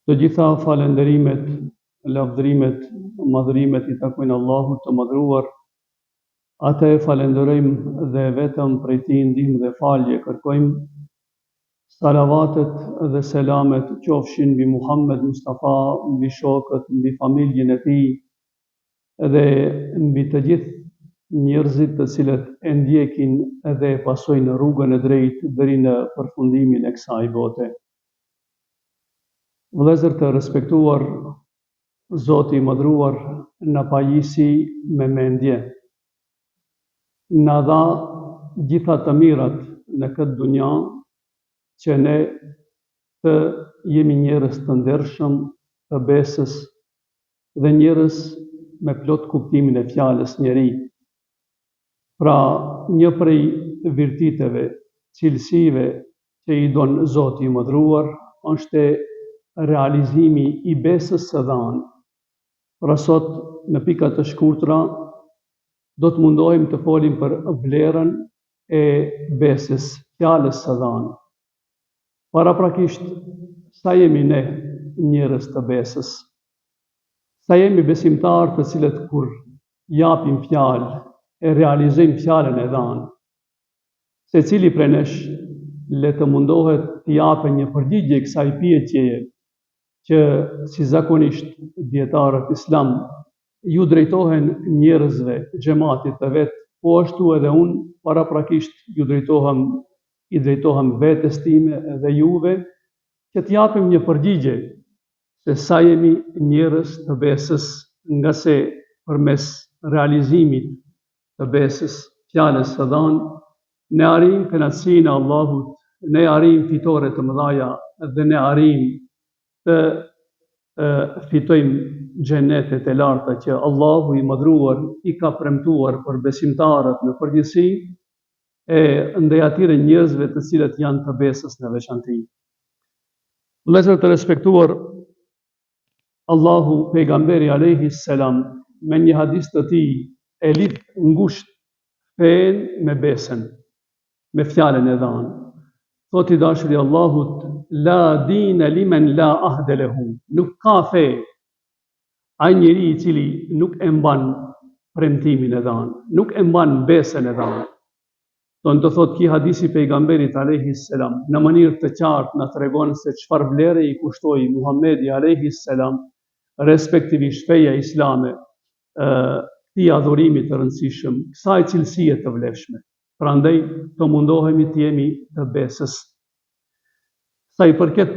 Të gjitha falenderimet, lavdërimet, madhërimet i takojnë Allahut të madhruar. Atë e falenderojmë dhe vetëm prej tij ndihmë dhe falje kërkojmë. Salavatet dhe selamet qofshin mbi Muhammed Mustafa, mbi shokët, mbi familjen e tij dhe mbi të gjithë njerëzit të cilët e ndjekin dhe e pasojnë rrugën e drejtë deri në përfundimin e kësaj bote. Vëllezër të respektuar, Zoti i madhruar na pajisi me mendje. Na dha gjitha të mirat në këtë dunja që ne të jemi njerëz të ndershëm, të besës dhe njerëz me plot kuptimin e fjalës njeri. Pra, një prej virtiteve, cilësive që i don Zoti i madhruar është realizimi i besës së dhanë. Pra sot, në pika të shkurtra, do të mundohem të folim për vlerën e besës, fjalës së dhanë. Paraprakisht, sa jemi ne njerëz të besës? Sa jemi besimtarë të cilët kur japim fjalë, e realizojmë fjalën e dhanë? Secili prej nesh le të mundohet të japë një përgjigje kësaj pyetjeje që si zakonisht dietarët islam ju drejtohen njerëzve, xhamatit të vet, po ashtu edhe unë paraprakisht i drejtohem vetes time dhe juve që të japim një përgjigje se sa jemi njerëz të besës, nga se përmes realizimit të besës, fjalës së dhanë, ne arrim kënaqësinë e Allahut, ne arrim fitore të mëdha dhe ne arrim të fitojmë xhenetet e larta që Allahu i madhruar i ka premtuar për besimtarët në përgjithësi e ndaj atyre njerëzve të cilët janë të besës në veçantë. Vëllezër të respektuar, Allahu pejgamberi alayhi salam me një hadis të tij e lidh ngushtë fen me besën, me fjalën e dhanë. Thot i dashuri Allahut, la dine limen la ahde lehu. Nuk ka fe ai njeri i cili nuk e mban premtimin e dhanë, nuk e mban besën e dhanë. Don të thot ki hadisi pejgamberit alayhi salam në mënyrë të qartë na tregon se çfarë vlere i kushtoi Muhamedi alayhi salam, respektivisht feja islame, këtij adhurimi të rëndësishëm, kësaj cilësie të vlefshme. Prandaj të mundohemi të jemi të besës. Sa i përket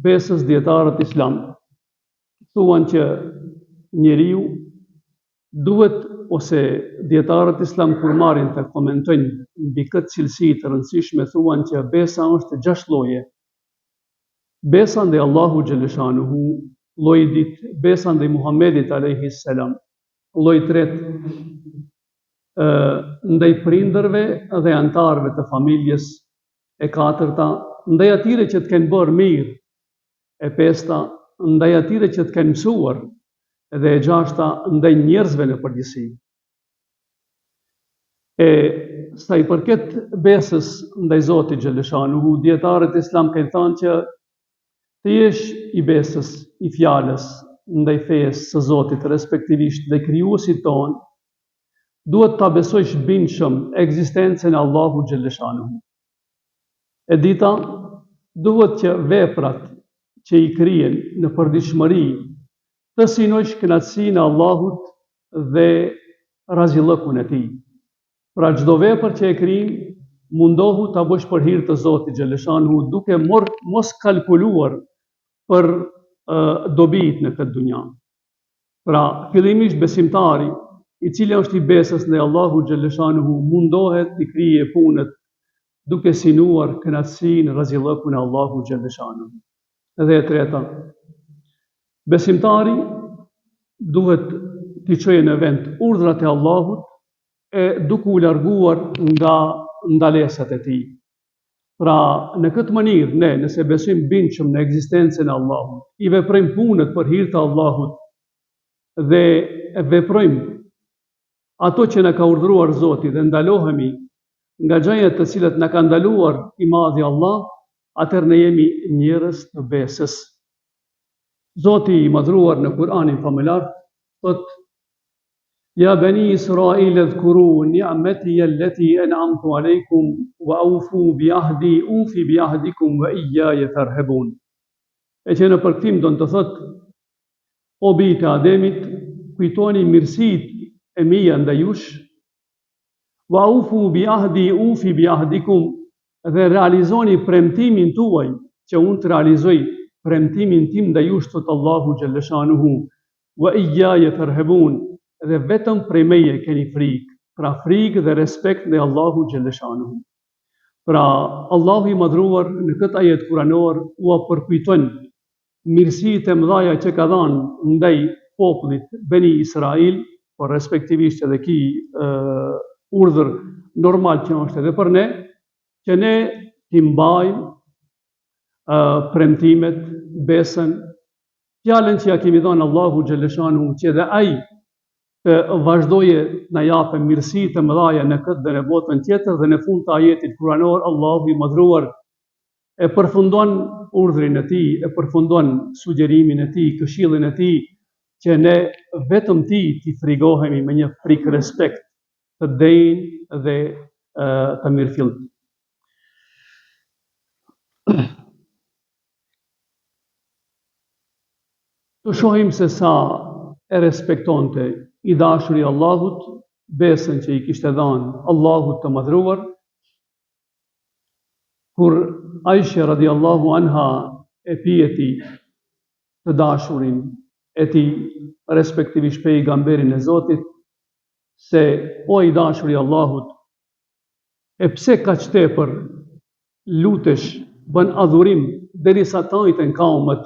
besës, dietarët islam thuan që njeriu duhet, ose dietarët islam kur marrin të komentojnë mbi këtë cilësi të rëndësishme, thuan që besa është 6 lloje. Besa ndaj Allahu xhaleshanuhu, lloji i dytë, besa ndaj Muhamedit alayhi salam, lloji i tretë ndaj prindërve dhe antarëve të familjes, e katërta ndaj atyre që të kenë bërë mirë, e pesta ndaj atyre që të kenë mësuar, dhe e gjashta ndaj njerëzve në përgjithësi. E sa i përket besës ndaj Zotit xhaleshanuhu, dietarët islam kanë thënë që të jesh i besës, i fjalës ndaj fesë së Zotit, respektivisht dhe krijuesit ton, duhet ta besojsh bindshëm ekzistencën e Allahut xhaleshanuhu. E dita, duhet që veprat që i krijen në përditshmëri të synojsh kënaqësinë e Allahut dhe razillëkun e tij. Pra çdo vepër që e krijim, mundohu ta bësh për hir të Zotit xhaleshanuhu, duke mos kalkuluar për dobit në këtë dunja. Pra, fillimisht besimtari i cili është i besës ndaj Allahu xhaleshanuhu mundohet të krije punët duke synuar kënaqësinë, razillëkun e Allahu xhaleshanuhu. Dhe e treta, besimtari duhet të çojë në vend urdhrat e Allahut e duke u larguar nga ndalesat e tij. Pra, në këtë mënyrë ne, nëse besojmë bindshëm në ekzistencën e Allahut, i veprojmë punët për hir të Allahut dhe veprojmë ato që na ka urdhëruar Zoti dhe ndalohemi nga gjërat të cilat na ka ndaluar i madhi Allah, atëherë ne jemi njerëz të besës. Zoti I madhruar në Kur'anin familjar thot: Ja bani Israil adhkuru ni'mati allati an'amtu alaykum wa awfu bi ahdi ufi bi ahdikum wa iyaya farhabun. E që në përkthim do të thot: O bijtë e Ademit, kujtoni mirësitë e mia ndaj jush, wa ufu bi ahdi ufi bi ahdikum, dhe realizoni premtimin tuaj që unë të realizoj premtimin tim ndaj jush, thot Allahu xhalleshanuhu, wa iyaya farhabun, dhe vetëm prej meje keni frikë, pra frikë dhe respekt ndaj Allahu xhalleshanuhu. Pra Allahu I madhruar në këtë ajet kuranor u përkujton mirësitë e mëdha që ka dhënë ndaj popullit Beni Israil, por respektivisht edhe ki urdhër normal që është edhe për ne, që ne t'i mbajmë premtimet, besën, fjalën që ja kemi dhënë Allahu xhalleshanuhu, që edhe ai të vazhdoje na japë mirësi të mëdha në këtë dhe në botën tjetër, dhe në fund të ajetit kuranor Allahu I madhruar e përfundon urdhrin e tij, e përfundon sugjerimin e tij, këshillin e tij, që ne vetëm t'i frigohemi me një frikë respekt, të denjë dhe të mirëfillt. Të shohim se sa e respektonte I dashuri Allahut besën që I kishte dhënë Allahut të madhruar, kur Aisha radiallahu anha e pyeti të dashurin e tij, respektivisht pejgamberin e Zotit, se o I dashuri Allahut, e pse kaq tepër lutesh, bën adhurim derisa të njëjtën kaumet,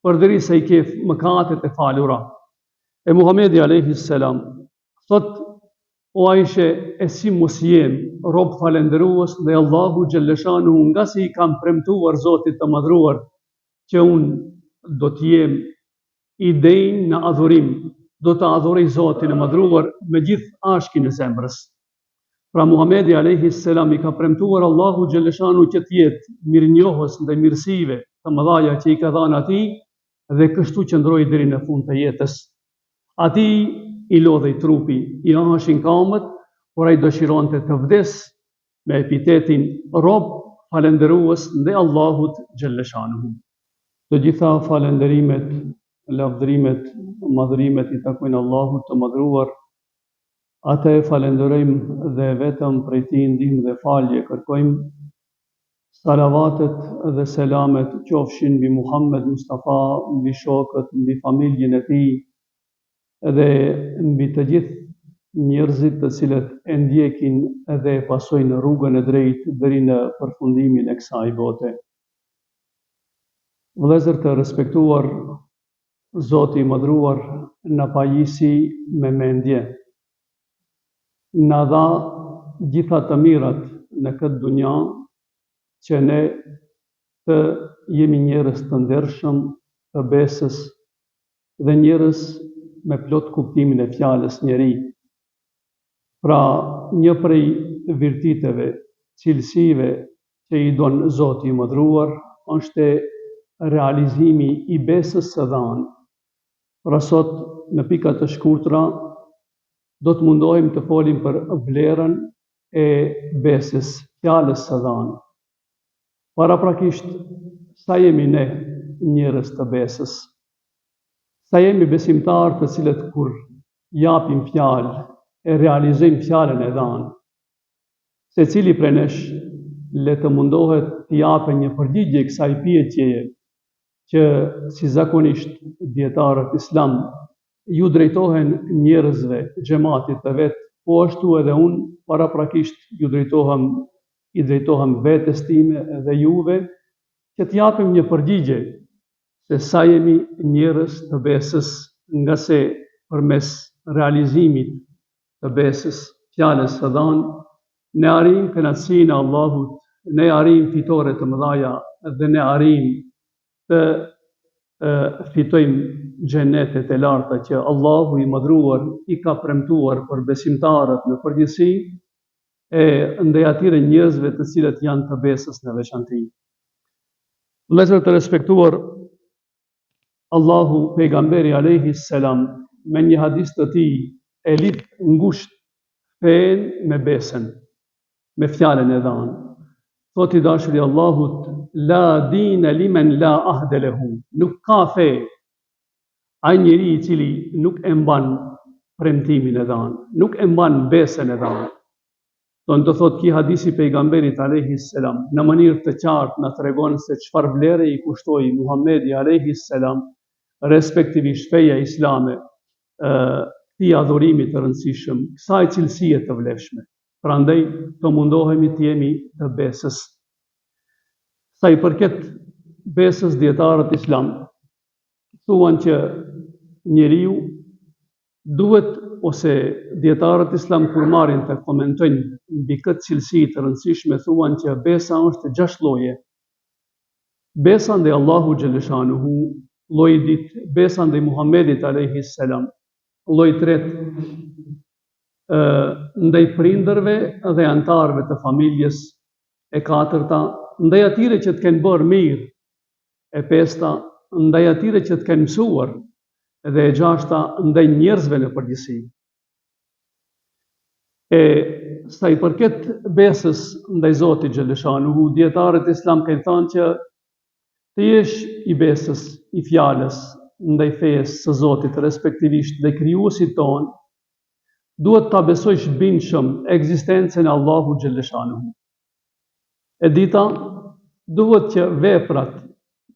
përderisa I ke mëkatet e falura. E Muhamedi alayhi salam thot: O Aisha, e si mos jem rob falendërues ndaj Allahu xhalleshanuhu, nga si I kam premtuar Zotit të madhruar që unë do të jem I denjë në adhurim, do të adhuroj Zotin e madhruar me gjithë ashkin e zemrës. Pra Muhamedi alayhi salam I ka premtuar Allahu xhalleshanuhu që të jetë mirënjohës ndaj mirësive të mëdha që I ka dhënë atij, dhe kështu qëndroi deri në fund të jetës. Ati I lodhej trupi, I hashin kamët, por ai dëshironte të vdes me epitetin rob falendërues ndaj Allahut xhalleshanuhu. Të gjitha falenderimet, lavdërimet, madhërimet I takojnë Allahut të madhruar. Atë e falenderojmë dhe vetëm prej Tij ndihmë dhe falje kërkojmë. Salavatet dhe selamet qofshin mbi Muhammed Mustafa, mbi shokët, mbi familjen e tij, dhe mbi të gjithë njerëzit të cilët e ndjekin dhe e pasojnë rrugën e drejtë deri në përfundimin e kësaj bote. Vëllezër të respektuar, Zoti I madhruar na pajisi me mendje. Na dha gjitha të mirat në këtë dunja, që ne të jemi njerëz të ndershëm, të besës, dhe njerëz me plot kuptimin e fjalës njeri. Pra, një prej virtiteve, cilësive që I don Zoti I madhruar, është realizimi I besës së dhanë. Pra sot, në pika të shkurtra, do të mundohem të folim për vlerën e besës, fjalës së dhanë. Paraprakisht, sa jemi ne njerëz të besës? Sa jemi besimtarë të cilët kur japim fjalë, e realizojmë fjalën e dhanë? Secili prej nesh le të mundohet të japë një përgjigje kësaj pyetjeje, që si zakonisht dietarët Islam ju drejtohen njerëzve, xhamatit të vet, po ashtu edhe unë paraprakisht I drejtohem vetes time dhe juve, që të japim një përgjigje se sa jemi njerëz të besës, nga se përmes realizimit të besës, fjalës së dhanë, ne arrim kënaqësinë e Allahut, ne arrim fitore të mëdha dhe ne arrim të fitojmë xhenetet e larta që Allahu I madhruar I ka premtuar për besimtarët në përgjithësi, e ndaj atyre njerëzve të cilët janë të besës në veçantë. Vëllezër të respektuar, Allahu pejgamberi alayhi salam me një hadis të tij e lidh ngushtë fen me besën, me fjalën e dhanë. Thot i dashuri Allahut, la dina limen la ahde lehu. Nuk ka fe ai njeri i cili nuk e mban premtimin e dhanë, nuk e mban besën e dhanë. Do thot ki hadisi pejgamberit alayhi salam në mënyrë të qartë na tregon se çfarë vlere i kushtoi Muhamedi alayhi salam, respektivisht feja islame, këtij adhurimi të rëndësishëm, kësaj cilësie të vlefshme. Prandaj të mundohemi të jemi të besës. Sa i përket besës, dietarët islam thuan që njeriu duhet, ose dietarët islam kur marrin të komentojnë mbi këtë cilësi të rëndësishme, thuan që besa është 6 lloje. Besa ndaj Allahu xhaleshanuhu, lloji i dytë, besa ndaj Muhamedit alayhi salam, lloji i tretë ndaj prindërve dhe antarëve të familjes, e katërta ndaj atyre që të kenë bërë mirë, e pesta ndaj atyre që të kenë mësuar, dhe e gjashta ndaj njerëzve në përgjithësi. E sa i përket besës ndaj Zotit xhaleshanuhu, dietarët islam kanë thënë që të jesh i besës, i fjalës ndaj fesë së Zotit, respektivisht ndaj krijuesit ton, duhet ta besojsh bindshëm ekzistencën e Allahut xhaleshanuhu. E dita, duhet që veprat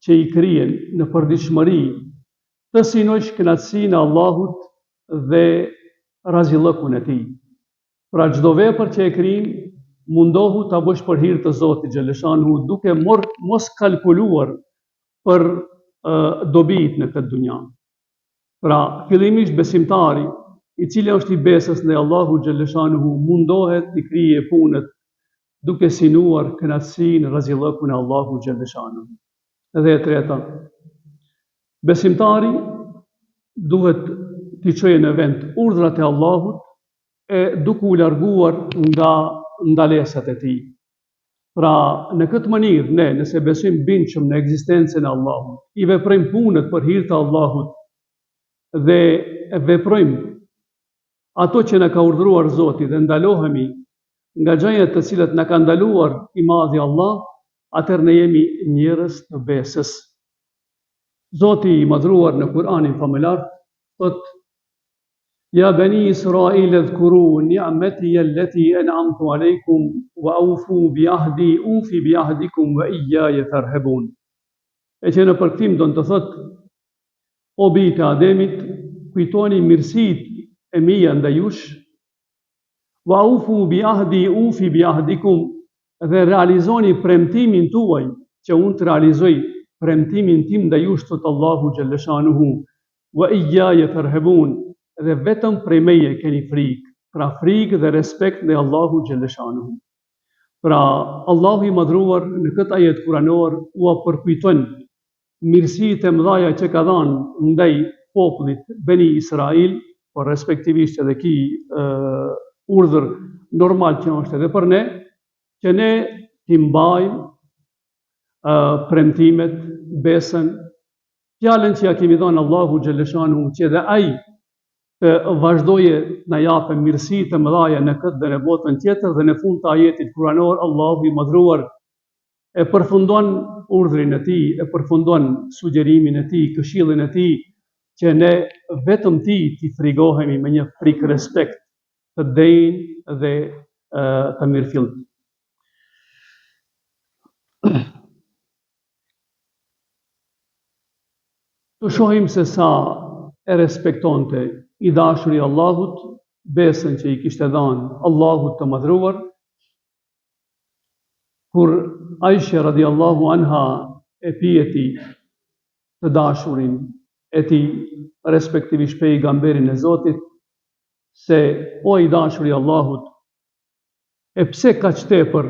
që i krijen në përditshmëri të synojsh kënaqësinë e Allahut dhe razillëkun e tij. Pra çdo vepër që e krijim, mundohu ta bësh për hir të Zotit xhaleshanuhu, duke mos kalkuluar për dobit në këtë dunja. Pra fillimisht besimtari i cili është i besës ndaj Allahu xhaleshanuhu mundohet të krije punët duke synuar kënaqësinë, razillëkun e Allahu xhaleshanuhu. Dhe e treta, besimtari duhet t'i çojë në vend urdhrat e Allahut e duke u larguar nga ndalesat e tij. Pra në këtë mënyrë ne, nëse besojmë bindshëm në ekzistencën e Allahut, i veprojmë punët për hir të Allahut dhe veprojmë ato që na ka urdhëruar Zoti dhe ndalohemi nga gjërat të cilat na ka ndaluar i madhi Allah, atëherë ne jemi njerëz të besës. Zoti i madhruar në Kur'anin famëlar thotë: Ja bani Israil adhkuru ni'mati allati an'amtu alaykum wa awfu bi ahdi ufi bi ahdikum wa iyaya farhabun. E që në përkthim do të thotë: O bijtë e Ademit, kujtoni mirësitë e mia ndaj jush, wa awfu bi ahdi ufi bi ahdikum, dhe realizoni premtimin tuaj që unë të realizoj premtimin tim ndaj jush, thot Allahu xhaleshanuhu, wa iyaya farhabun, dhe vetëm prej meje keni frikë, pra frikë dhe respekt ndaj Allahu xhaleshanuhu. Pra Allahu i madhruar në këtë ajet kuranor u përkujton mirësitë e mëdha që ka dhënë ndaj popullit Beni Israil, por respektivisht edhe ki urdhër normal që është edhe për ne, që ne t'i mbajmë premtimet, besën, fjalën që ja kemi dhënë Allahu xhaleshanuhu, që edhe ai të vazhdoje na japë mirësitë të mëdha në këtë dhe në botën tjetër, dhe në fund të ajetit kuranor Allahu i madhruar e përfundon urdhrin e tij, e përfundon sugjerimin e tij, këshillin e tij, që ne vetëm tij t'i frigohemi me një frikë respekt, të denjë dhe të mirëfillt. Të shohim se sa e respektonte i dashuri Allahut besën që i kishte dhënë Allahut të madhruar, kur Aisha radiallahu anha e pyeti të dashurin e tij, respektivisht pejgamberin e Zotit, se o i dashuri Allahut, e pse kaq tepër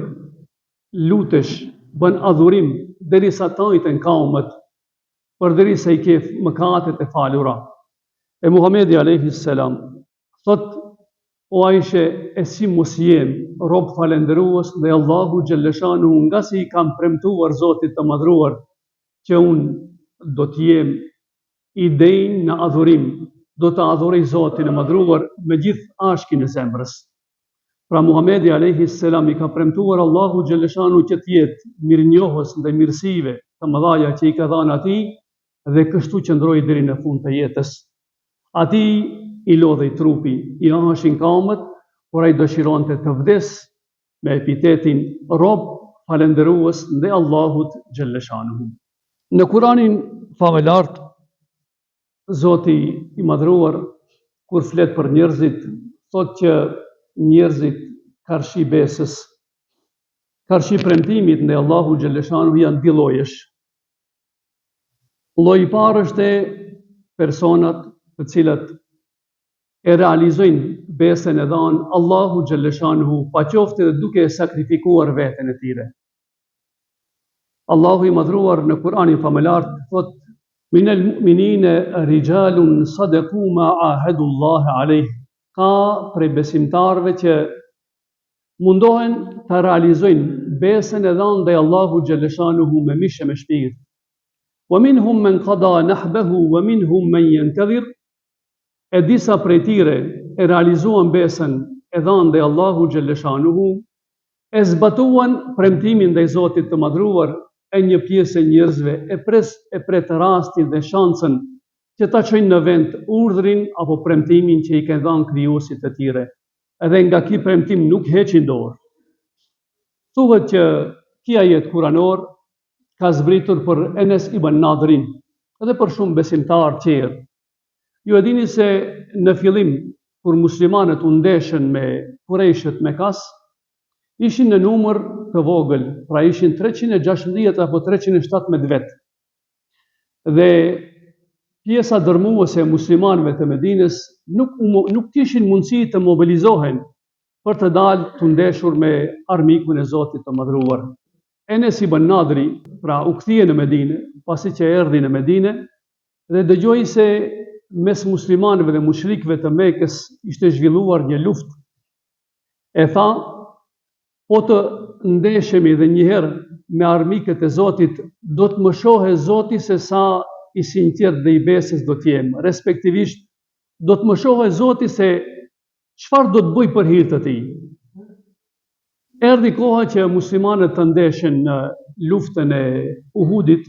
lutesh, bën adhurim derisa të njëjtën kaumët, përderisa i ke mëkatet e falura. E Muhamedi alayhi salam thot: O Aisha, e si mos jem rob falendërues dhe Allahu xhaleshanuhu, nga si i kam premtuar Zotit të madhruar që unë do të jem idejnë në adhurim, do të adhuroj Zotin e madhruar me gjithë ashkin e zemrës. Pra Muhamedi alayhi salam i ka premtuar Allahu xhaleshanu që të jetë mirënjohës ndaj mirësive të mëdha që i ka dhënë atij dhe kështu qëndroi deri në fund të jetës. Atij i lodhej trupi, i hashin kamët, por ai dëshironte të vdes me epitetin rob falendërues ndaj Allahut xhaleshanu. Në Kuranin famelart, Zoti i madhruar kur flet për njerëzit, thotë që njerëzit karshi besës, karshi premtimit ndaj Allahu xhaleshanu janë dy llojesh. Lloji i parë është personat të cilët e realizojnë besën e dhanë Allahu xhaleshanu, paqoftë edhe duke sakrifikuar veten e tyre. Allahu i madhruar në Kuranin famelart thotë: "Min al-mu'minina rijalun sadaqu ma ahadu Allah alayh." Ka prej besimtarëve që mundohen të realizojnë besën e dhënë ndaj Allahu xhaleshanuhu me mishë me shpirt. Wa minhum man qada nahbahu wa minhum man yantazir. E disa prej tyre e realizuan besën e dhënë ndaj Allahu xhaleshanuhu, e zbatuan premtimin ndaj Zotit të madhruar, e një pjesë e njerëzve e pret rastin dhe shansën që ta çojnë në vend urdhrin apo premtimin që i ka dhënë krijuesit të tyre, edhe nga ky premtim nuk heqin dorë. Thuhet që ky ajet kuranor ka zbritur për Enes ibn Nadrin edhe për shumë besimtarë tjerë. Ju e dini se në fillim kur muslimanët u ndeshën me Qurayshët Mekas, ishin në numër të vogël, pra ishin 316 apo 317 vetë. Dhe pjesa dërmuese e muslimanëve të Medinës nuk kishin mundësi të mobilizohen për të dalë të ndeshur me armikun e Zotit të madhruar. Enes ibn Nadri, pra u kthye në Medinë, pasi që erdhi në Medinë dhe dëgjoi se mes muslimanëve dhe mushrikëve të Mekës ishte zhvilluar një luftë. E tha: "Po të ndeshemi dhe njëherë me armikët e Zotit, do të më shohë Zoti se sa i sinqert dhe i besës do të jem, respektivisht do të më shohë Zoti se çfarë do të bëj për hir të tij." Erdhi koha që muslimanët të ndeshen në luftën e Uhudit,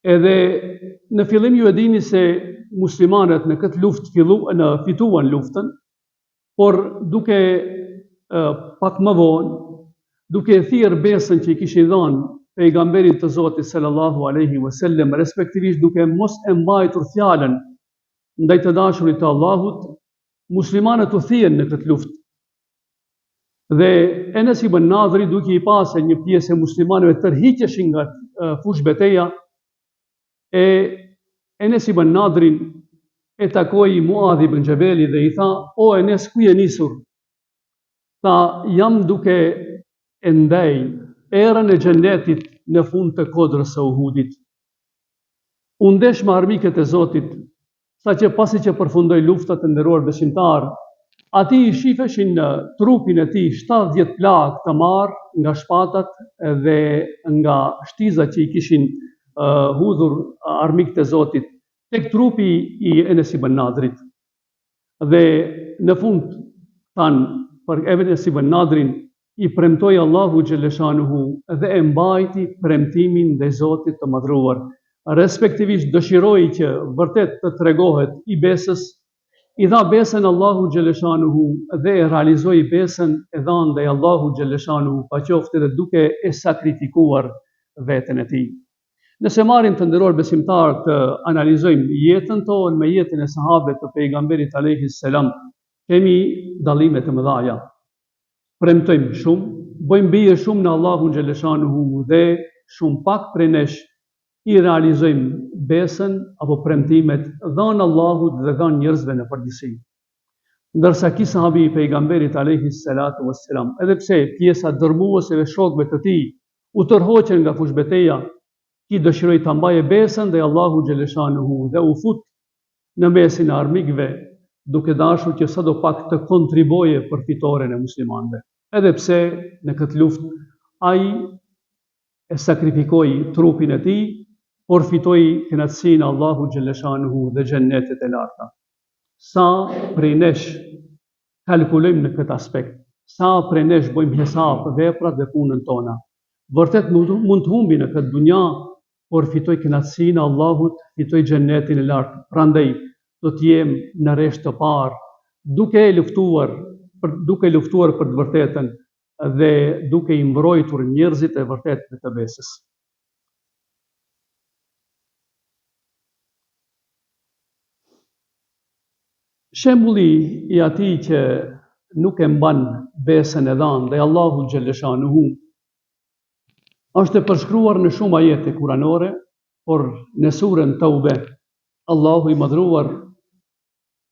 edhe në fillim ju e dini se muslimanët në këtë luftë fituan luftën, por duke pak më vonë, duke thirrë besën që i kishin dhënë pejgamberit të Zotit sallallahu alaihi wasallam, respektivisht duke mos e mbajtur fjalën ndaj të dashurit të Allahut, muslimanët u thyen në këtë luftë. Dhe Enes ibn Nadri, duke i pasë një pjesë e muslimanëve tërhiqeshin nga fush beteja, Enes ibn Nadrin e takoi Muadh ibn Jabali dhe i tha: "O Enes, ku je nisur?" Tha: "Jam duke e ndaj erën e xhenetit në fund të kodrës së Uhudit. U ndesh me armikët e Zotit, saqë pasi që përfundoi lufta të nderuar besimtar, ati i shifeshin në trupin e tij 70 plagë të marrë nga shpatat dhe nga shtizat që i kishin hudhur armikët e Zotit tek trupi i Enes ibn Nadrit. Dhe në fund thanë për Enes ibn Nadrin, i premtoi Allahu xhaleshanuhu dhe e mbajti premtimin ndaj Zotit të madhruar. Respektivisht dëshiroi që vërtet të tregohet i besës, i dha besën Allahu xhaleshanuhu dhe e realizoi besën e dhënë ndaj Allahu xhaleshanuhu, paqoftë edhe duke e sakrifikuar veten e tij. Nëse marrim të nderuar besimtarë të analizojmë jetën tonë me jetën e sahabëve të pejgamberit alayhi salam, kemi dallime të mëdha. Premtojmë shumë, bëjmë bije shumë në Allahun xhaleshanuhu dhe shumë pak prej nesh i realizojmë besën apo premtimet dhënë Allahut dhe dhënë njerëzve në përgjithësi. Ndërsa ky sahabi i pejgamberit alayhi salatu wassalam, edhe pse pjesa dërmuese dhe shokëve të tij u tërhoqën nga fushbeteja, ky dëshiroi ta mbajë besën ndaj Allahut xhaleshanuhu dhe u fut në mesin e armikëve, duke dashur që sadopak të kontribuoje për fitoren e muslimanëve. Edhe pse në këtë luftë ai e sakrifikoi trupin e tij por fitoj kënaqësinë Allahu xhaleshanuhu dhe xhennetet e larta. Sa prej nesh kalkulojmë në këtë aspekt, sa prej nesh bëjmë hesab veprat dhe punën tona. Vërtet mund të humbi në këtë dunja, por fitoj kënaqësinë e Allahut, fitoj xhennetin e lartë. Prandaj do të jem në rresht të parë, duke luftuar për të vërtetën dhe duke i mbrojtur njerëzit e vërtet të besës. Shembulli i atij që nuk e mban besën e dhanë dhe Allahu xhaleshanuhu është e përshkruar në shumë ajete kuranore, por në surën Taube Allahu i madhruar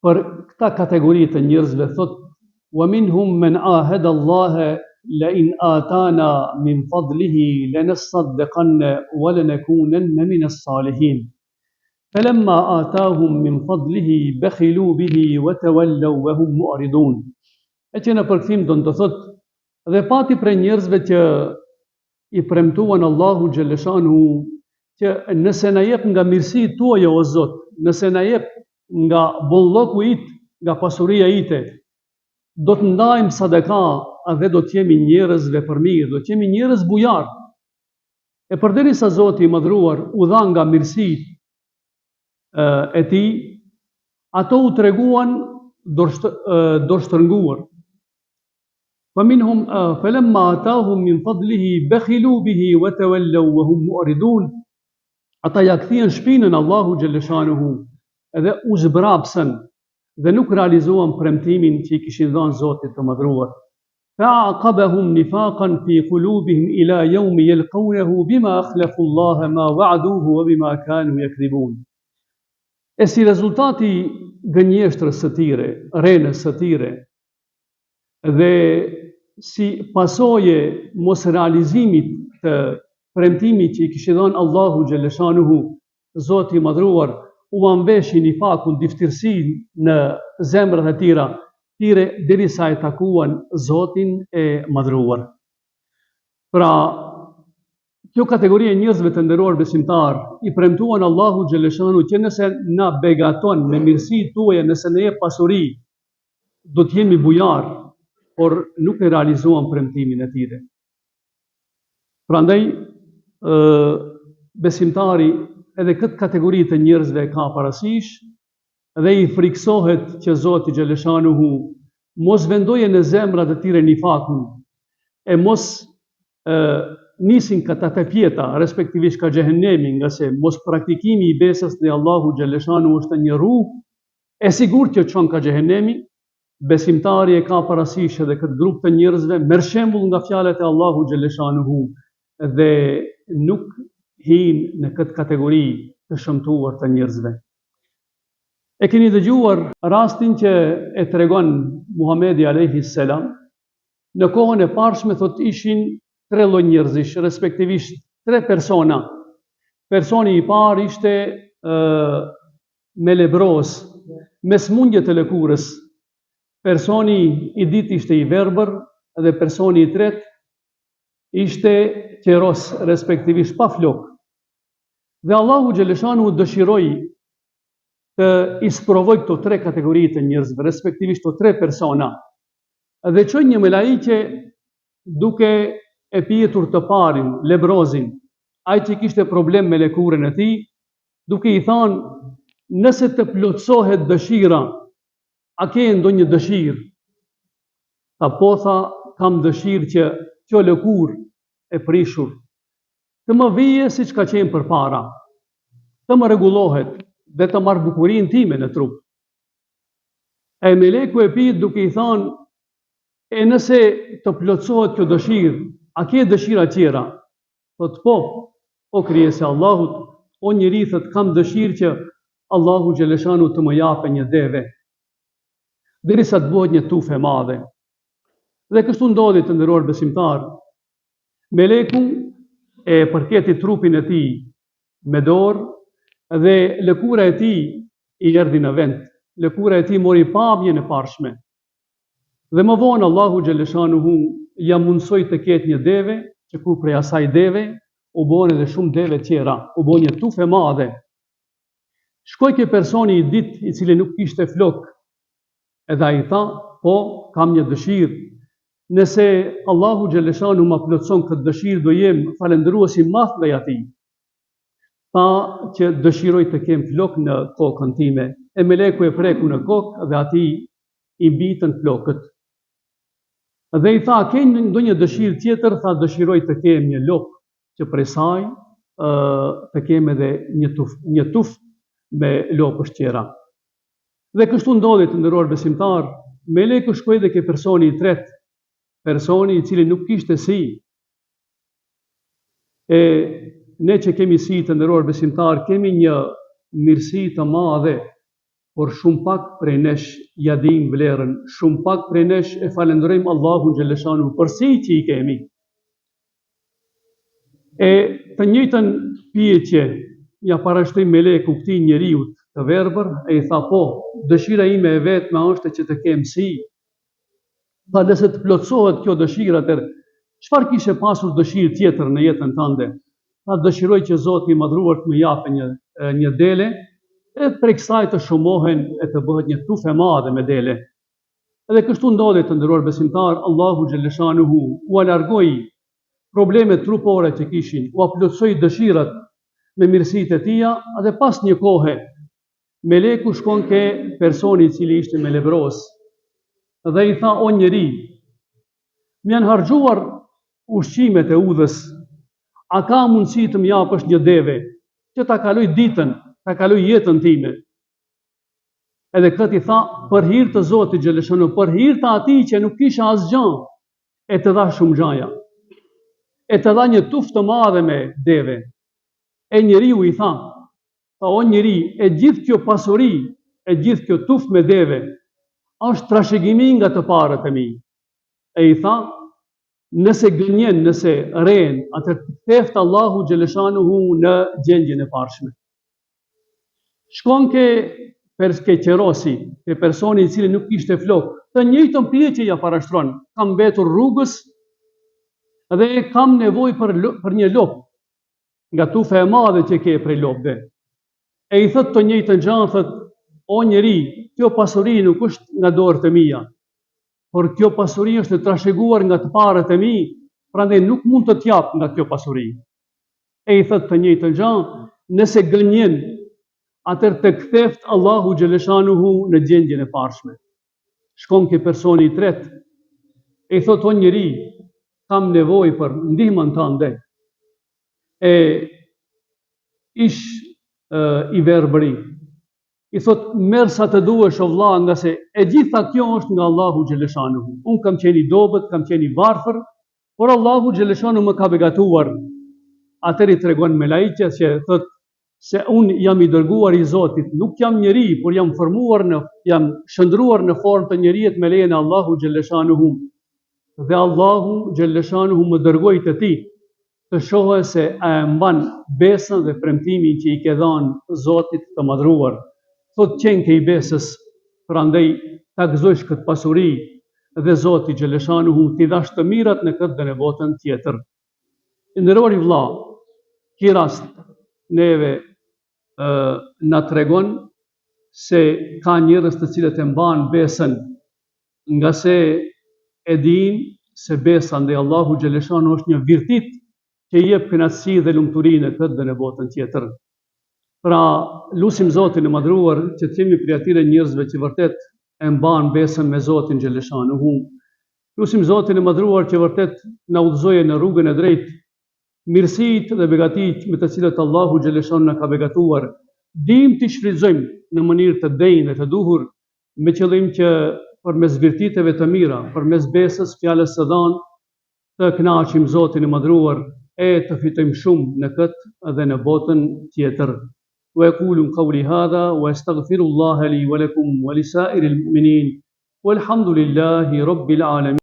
për këta kategori të njerëzve thot: "Wa minhum man ahada Allah la in atana min fadlihi lanasaddaqanna wa lanakunanna min as-salihin." فلما آتاهم من فضله بخلوا به وتولوا وهم معرضون. E që në përkthim do të thotë, dhe pati prej njerëzve që i premtuan Allahu xhaleshanuhu që nëse na jep nga mirësitë tuaja o Zot, nëse na jep nga bolloku it, nga pasuria ite, do të ndajmë sadaka dhe do të jemi njerëzve për mirë, do të jemi njerëz bujar. E përderisa Zoti i madhruar u dha nga mirësitë e tij, ato u treguan dorështërnguar. فمنهم فلما آتاهم من فضله بخلوا به وتولوا وهم معرضون. Ata ja kthien shpinën Allahu xhaleshanuhu dhe u zbrapsën dhe nuk realizuan premtimin që i kishin dhënë Zotit të madhruar. فأعقبهم نفاقا في قلوبهم إلى يوم يلقونه بما أخلفوا الله ما وعدوه وبما كانوا يكذبون. E si rezultati gënjeshtrës së tyre, rrenës së tyre, dhe si pasojë mos realizimit të premtimit që i kishte dhënë Allahu xhaleshanuhu, Zoti i madhruar u anveshi nifakun, diftirsinë në zemrat e tyre derisa e takuan Zotin e madhruar. Pra, kjo kategori e njerëzve të nderuar besimtar i premtuan Allahu xhaleshanuhu që nëse na begaton me mirësitë tuaja, nëse ne jep pasuri, do të jemi bujar, por nuk e realizuan premtimin e tyre. Prandaj besimtari edhe këtë kategori të njerëzve ka parasysh dhe i friksohet që Zoti xhaleshanuhu mos vendoje në zemrat e tyre nifakun e mos nisin këta të pjeta, respektivisht ka xhehenemi, nga se mos praktikimi i besës dhe Allahu xhaleshanuhu është një rrugë e sigurt që çon ka xhehenemi. Besimtari e ka parasysh edhe këtë grup të njerëzve, merr shembull nga fjalët e Allahu xhaleshanuhu dhe nuk hin në këtë kategori të shëmtuar të njerëzve. E keni dëgjuar rastin që e tregon Muhamedi alayhi salam, në kohën e parshme thot ishin 3 lloj njerëzish, respektivisht 3 persona. Personi i parë ishte me lebros, me smundje të lëkurës. Personi i dytë ishte i verbër dhe personi i tretë ishte qeros, respektivisht pa flok. Dhe Allahu xhaleshanuhu dëshiroi të isprovoj këto 3 kategori të njerëzve, respektivisht këto 3 persona. Dhe çoi një melaike duke e pjetur të parin, lebrozin, ai që kishte problem me lëkurën e tij, duke i thënë: "Nëse të plotësohet dëshira, a ke ndonjë dëshirë?" Po tha: "Kam dëshirë që kjo lëkurë e prishur të më vije siç ka qenë përpara, të më rregullohet dhe të marr bukurinë time në trup." E meleku e pyet duke i thënë: "E nëse të plotësohet kjo dëshirë, a ke dëshira tjera?" Thot: "Po, o krijesi Allahut, o njeri, thot, kam dëshirë që Allahu xhaleshanuhu të më japë një deve, derisa të bëhet një tufë e madhe." Dhe kështu ndodhi, të nderuar besimtar. Meleku e përketi trupin e tij me dorë dhe lëkura e tij i erdhi në vend. Lëkura e tij mori pamjen e parshme. Dhe më vonë Allahu xhaleshanuhu ja mundsoi të ketë një deve, që ku prej asaj deve u bën edhe shumë deve tjera, u bën një tufë e madhe. Shkoi ke personi i ditë i cili nuk kishte flok, edhe ai tha, po, kam një dëshirë. Nëse Allahu xhaleshanu ma plotson këtë dëshirë, do jem falendërues i madh ndaj atij. Tha që dëshiroj të kem flok në kokën time. E meleku e preku në kokë dhe atij i mbitën flokët. Dhe i tha, ke ndonjë dëshirë tjetër? Tha, dëshiroj të kem një lopë që prej saj të kem edhe një tufë me lopësh tjera. Dhe kështu ndodhi, të nderuar besimtar, meleku shkoi dhe ke personi i tretë, personi i cili nuk kishte si. E ne që kemi si, të nderuar besimtar, kemi një mirësi të madhe, por shumë pak prej nesh ja dim vlerën, shumë pak prej nesh e falenderojmë Allahun xhaleshanu për si që i kemi. E të njëjtën pyetje ja parashtoi meleku këtij njeriu të verbër, e i tha, po, dëshira ime e vetme është që të kem si. Tha, nëse të plotësohet kjo dëshirë, atëherë çfarë kishe pasur dëshirë tjetër në jetën tënde? Tha, dëshiroj që Zoti i madhruar të më japë një dele, e prej kësaj të shumohen e të bëhet një tufë e madhe me dele. Edhe kështu ndodhi, të nderuar besimtar, Allahu xhaleshanuhu u largoi problemet trupore që kishin, u plotësoi dëshirat me mirësitë e tija, dhe pas një kohe meleku shkon ke personi i cili ishte me lebros dhe i tha, o njeri, më janë harxuar ushqimet e udhës, a ka mundësi të më japësh një deve që ta kaloj ditën, ta kaloj jetën time? Edhe këtë i tha, për hir të Zotit xhaleshanu, për hir të atij që nuk kisha asgjë, e të dha shumë gjaja, e të dha një tufë të madhe me deve. E njeriu i tha, o njeri, e gjithë kjo pasuri, e gjithë kjo tufë me deve, është trashëgimi nga të parët e mi. E i tha, nëse gënjen, nëse rren, atëherë theft Allahu xhaleshanuhu në gjendjen e parshme. Shkon ke qerosi, ke personi i cili nuk kishte flok, të njëjtën pyetje ja parashtron, kam mbetur rrugës dhe kam nevojë për një lopë, nga tufa e madhe që ke prej lopëve. E i thot të njëjtën gjë, thot, o njeri, kjo pasuri nuk është nga dorët e mia, por kjo pasuri është e trashëguar nga të parët e mi, prandaj nuk mund të t'jap nga kjo pasuri. E i thot të njëjtën gjë, nëse gënjen, atëherë të ktheft Allahu xhaleshanuhu në gjendjen e parshme. Shkon ke personi i tretë, e i thot, o njeri, kam nevojë për ndihmën tënde. E ish i verbëri, i thot, merr sa të duhesh o vlla, nga se e gjitha kjo është nga Allahu xhaleshanuhu. Unë kam qenë i dobët, kam qenë i varfër, por Allahu xhaleshanuhu më ka begatuar. Atëri tregon me lajqe që thot se unë jam i dërguar i Zotit, nuk jam njeri, por jam jam shndruar në formë të njerit me lejen e Allahu xhaleshanuhu. Dhe Allahu xhaleshanuhu më dërgoi te ti, të shohë se a e mban besën dhe premtimin që i ke dhënë Zotit të madhruar. Thot, qenë ke i besës, prandaj ta gëzosh këtë pasuri dhe Zoti xhaleshanuhu t'i dhash të mirat në këtë dhe në botën tjetër. Nderuar i vëlla, ky rast neve na tregon se ka njerëz të cilët e mban besën, nga se e din se besa ndaj Allahu xhaleshanuhu është një virtyt që i jep kënaqësi dhe lumturi në këtë dhe në botën tjetër. Pra, lutim Zotin e madhruar që të jemi prej atyre njerëzve që vërtet e mban besën me Zotin xhaleshanuhu. Lutim Zotin e madhruar që vërtet na udhëzojë në rrugën e drejtë, mirësitë dhe begatitë me të cilët Allahu xhaleshanuhu na ka begatuar, dim t'i shfrytëzojmë në mënyrë të denjë dhe të duhur, me qëllim që përmes virtyteve të mira, përmes besës, fjalës së dhënë, të kënaqim Zotin e madhruar e të fitojmë shumë në këtë dhe në botën tjetër. وأقول قولي هذا وأستغفر الله لي ولكم ولسائر المؤمنين والحمد لله رب العالمين.